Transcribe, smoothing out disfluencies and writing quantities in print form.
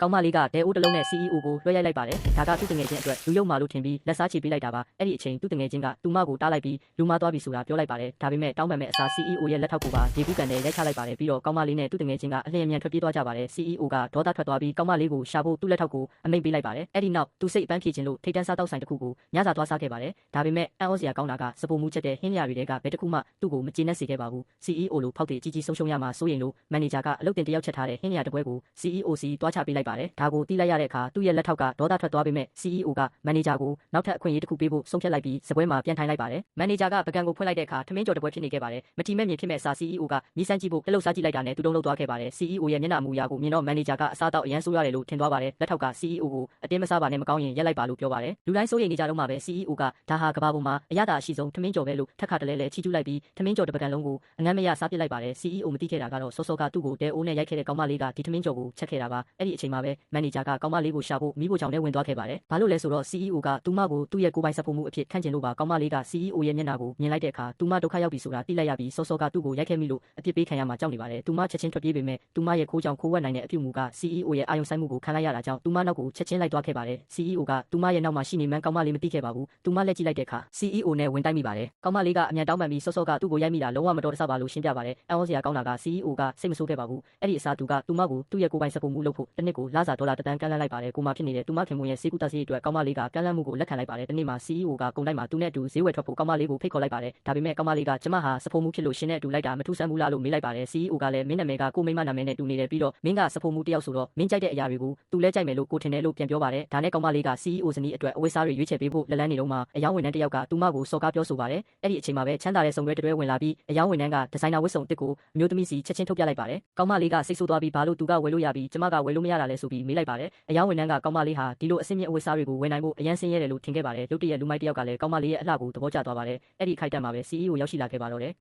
ကောင်းမလေးကဒဲအိုးတစ်လုံးနဲ့ CEO ကိုလွှဲရိုက်လိုက်ပါတယ်ဒါကသူ့တငယ်ချင်းအတွက်လူယုံမာလို့ထင်ပြီးလက်စားချေပေးလိုက်တာပါအဲ့ဒီအချိန်သူ့တငယ်ချင်းကသူမကိုတားလိုက်ပြီးလူမသွားပြီဆိုတာပြောလိုက်ပါတယ်ဒါပေမဲ့တောင်းပန်မဲ့အစား CEO ရဲ့လက်ထောက်ကိုပါရေကူးကန်နဲ့ရိုက်ချလိုက်ပါတယ်ပြီးတော့ကောင်းမလေးနဲ့သူ့တငယ်ချင်းကအလျင်အမြန်ထွက်ပြေးသွားကြပါတယ် CEO ကဒေါသထွက်သွားပြီးကောင်းမလေးကိုရှာဖို့သူ့လက်ထောက်ကိုအမိန့်ပေးလိုက်ပါတယ်အဲ့ဒီနောက်သူစိတ်အပန်းဖြေခြင်းလို့ထိတ်တန်းစားတောက်ဆိုင်တစ်ခုကိုညစာသွားစားခဲ့ပါတယ်ဒါပေမဲ့အံ့ဩစရာကောင်းတာကစပိုမူချက်တဲ့ဟင်းမြတွေကဘယ်တစ်ခုမှသူ့ကိုမကျေနပ်စေခဲ့ပါဘူး CEO လိုဖောက်တဲ့ကြီးကြီးဆုံးရှုံးရမှာစိုးရိမ်လို့မန်နေဂျာကအလုပ်တင်တယောက်ချက်ထားတဲ့ဟင်းမြတပွဲကို CEO စီတွားချပေးလိုက်ပါတယ်ဒါကိုတီးလိုက်ရတဲ့အခါသူ့ရဲ့လက်ထောက်ကဒေါသထွက်သွားပေမဲ့ CEO ကမန်နေဂျာကိုနောက်ထပ်အခွင့်အရေးတစ်ခုပေးဖို့ဆုံးဖြတ်လိုက်ပြီးစပွဲမှာပြန်ထိုင်လိုက်ပါတယ်မန်နေဂျာကပကံကိုဖွင့်လိုက်တဲ့အခါထမင်းကြော်တပွဲဖြစ်နေခဲ့ပါတယ်မထီမဲ့မြင်ဖြစ်မဲ့အစား CEO ကမြည်စမ်းကြည့်ဖို့လှုပ်စားကြည့်လိုက်တာနဲ့သူတုံးလှုပ်သွားခဲ့ပါတယ် CEO ရဲ့မျက်နှာမူအရာကိုမြင်တော့မန်နေဂျာကအစားတောက်အရန်ဆိုးရတယ်လို့ထင်သွားပါတယ်လက်ထောက်က CEO ကိုအတင်းမစားပါနဲ့မကောင်းရင်ရက်လိုက်ပါလို့ပြောပါတယ်လူတိုင်းစိုးရိမ်နေကြတော့မှပဲ CEO ကဒါဟာကဘာပေါ်မှာအရသာအရှိဆုံးထမင်းကြော်ပဲလို့ထက်ခါတလဲလဲချီကျူးလိုက်ပြီးထမင်းကြော်တစ်ပကံလုံးကိုအငမ်းမရစားပစ်လိုက်ပါတယ် CEO မသိခဲ့တာကတော့စောစောကသူ့ကိုဒဲအိုးနဲ့ရိုက်ခဲ့တဲ့ကောင်းမလေးကဒီထမင်းကြော်ကိုချက်ခဲ့တာပါအဲ့ဒီအချိန်မှာပဲမန်နေဂျာကကောင်းမလေးကိုရှာဖို့မိဖို့ချောင်ထဲဝင်သွားခဲ့ပါတယ်ဘာလို့လဲဆိုတော့ CEO ကသူမကိုသူ့ရဲ့ကိုယ်ပိုင်စပ်ဖို့မှုအဖြစ်ခန့်ကျင်လို့ပါကောင်းမလေးက CEO ရဲ့မျက်နှာကိုမြင်လိုက်တဲ့အခါသူမဒုက္ခရောက်ပြီဆိုတာသိလိုက်ရပြီးစောစောကသူ့ကိုရိုက်ခဲ့မိလို့အပြစ်ပေးခံရမှာကြောက်နေပါတယ်သူမချက်ချင်းထွက်ပြေးပေမဲ့သူမရဲ့ခိုးကြောင်ခိုးဝက်နိုင်တဲ့အပြုမူက CEO ရဲ့အာယုံဆိုင်မှုကိုခံလိုက်ရတာကြောင့်သူမနောက်ကိုချက်ချင်းလိုက်သွားခဲ့ပါတယ် CEO ကသူမရဲ့နောက်မှာရှိနေမှန်းကောင်းမလေးမသိခဲ့ပါဘူးသူမလက်ကြည့်လိုက်တဲ့အခါ CEO နဲ့ဝင်တိုက်မိပါတယ်ကောင်းမလေးကအမြန်တောင်းပန်ပြီးစောစောကသူ့ကိုရိုက်မိတာလုံးဝမတော်တဆပါလို့ရှင်းပြပါတယ်အံ့ဩစရာကောင်းတာက CEO ကစိတ်မဆိုးခဲ့ပါဘူးအဲ့ဒီအစားသူကသူမကိုသူ့ရဲ့ကိုယ်ပိုင်စပ်ဖို့မှုလုပ်ဖို့တစ်နှစ်ကိုလစာဒေါ်လာ1 တန်းကမ်းလှမ်းလိုက်ပါတယ်ကိုမဖြစ်နေတဲ့သူမခင်မွန်ရဲ့စေကူတာစီအတွက်ကောင်းမလေးကကမ်းလှမ်းမှုကိုလက်ခံလိုက်ပါတယ်ဒီနေ့မှာ CEO ကကုန်တိုက်မှာသူနဲ့အတူဈေးဝယ်ထွက်ဖို့ကောင်းမလေးကိုဖိတ်ခေါ်လိုက်ပါတယ်ဒါပေမဲ့ကောင်းမလေးကကျမဟာစဖို့မှုဖြစ်လို့ရှင်နဲ့အတူလိုက်တာမထူးဆန်းဘူးလားလို့မေးလိုက်ပါတယ် CEO ကလည်းမင်းနာမည်ကကိုမိမနာမည်နဲ့တူနေတယ်ပြီးတော့မင်းကစဖို့မှုတယောက်ဆိုတော့မင်းကြိုက်တဲ့အရာတွေကိုသူလဲကြိုက်မယ်လို့ကိုထင်တယ်လို့ပြန်ပြောပါတယ်ဒါနဲ့ကောင်းမလေးက CEO ဇနီးအတွက်အဝတ်စားတွေရွေးချယ်ပေးဖို့လက်လန်းနေတော့မှအယောင်ဝန်ထမ်းတယောက်ကသူမကိုစော်ကားပြောဆိုပါတယ်အဲ့ဒီအချိန်မှာပဲချမ်းသာတဲ့စုံတွဲတွဲဝင်လာပြီးအယောင်ဝန်ထမ်းကဒီဇိုင်နာဝတ်စုံတစ်ကိုအမျိုးသမီးစီချက်ချင်းထုတ်ပြလိုက်ပါတယ်ကောင်းမလေးကစိတ်ဆိုးသွားပြီးဘာလို့သူကဝယ်လို့ရပြီးကျမကဝယ်လို့မရတာလဲဆိုပြီးမေးလိုက်ပါတယ်အယောင်ဝန်ထမ်းကကောင်းမလေးဟာဒီလိုအစင်းမြင့်အဝတ်စားတွေကိုဝယ်နိုင်ဖို့အရန်ဆင်းရဲတယ်လို့ထင်ခဲ့ပါတယ်ရုတ်တရက်လူမိုက်တယောက်ကလည်းကောင်းမလေးရဲ့အလှကိုသဘောကျသွားပါတယ်အဲ့ဒီခိုက်တက်မှာပဲ CEO ရောက်ရှိလာခဲ့ပါတော့တယ်